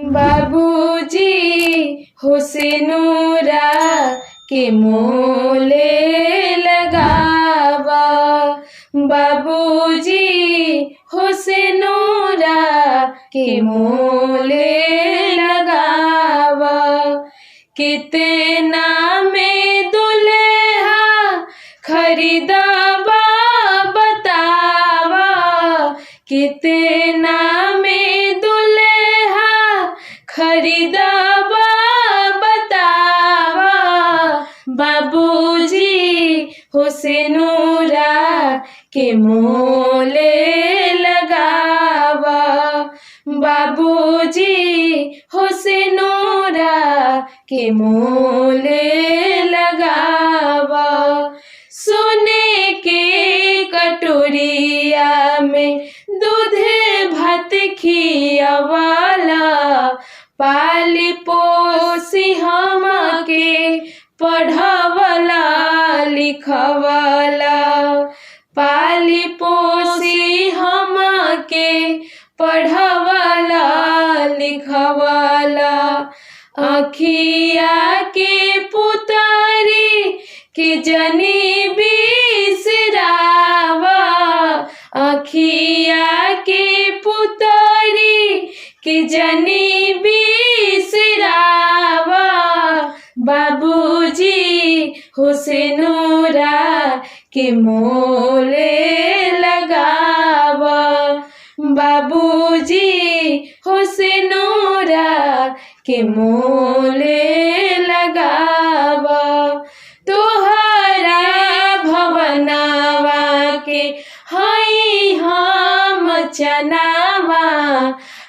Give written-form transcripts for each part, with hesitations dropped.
बाबूजी हुस्नूरा के मोले लगावा। बाबूजी हुस्नूरा के मोले लगावा। कितना में दुल्हा खरीदावा बतावा। कितना में दुल्हा खरीदावा बतावा। बाबूजी हुस्नूरा के मोले लगावा। बाबूजी हुस्नूरा के मोले लगावा। सोने के कटोरिया में दूध भात खियावाला। पाली पोसी हमके पढ़ावला लिखवाला। पाली पोसी हमके पढ़ावला लिखवाला। अखिया के पुतारी के जनी बिसरावा। अखिया के पुतारी के जनी बिसरावा। बाबूजी हुस्नूरा के मोले लगावा। बाबूजी हुस्नूरा के मोले लगावा। तोहरा भवनावा के हई हम चनावा।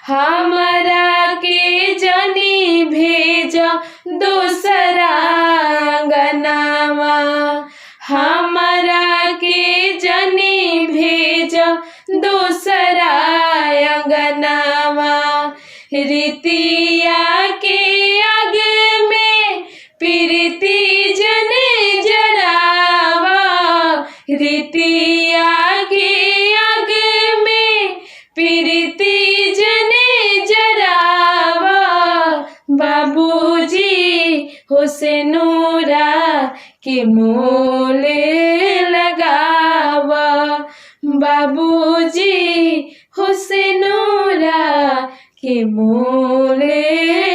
हमरा के जनी भेज दूसरा अंगनावा। हमरा के जनी भेज दूसरा अंगनावा। रीतिया के आग में प्रीति जन जरावा। रीतिया के आग में प्रीति जन जरावा। बाबूजी हुस्नूरा के मोले लगावा। बाबूजी हुस्नूरा के मोले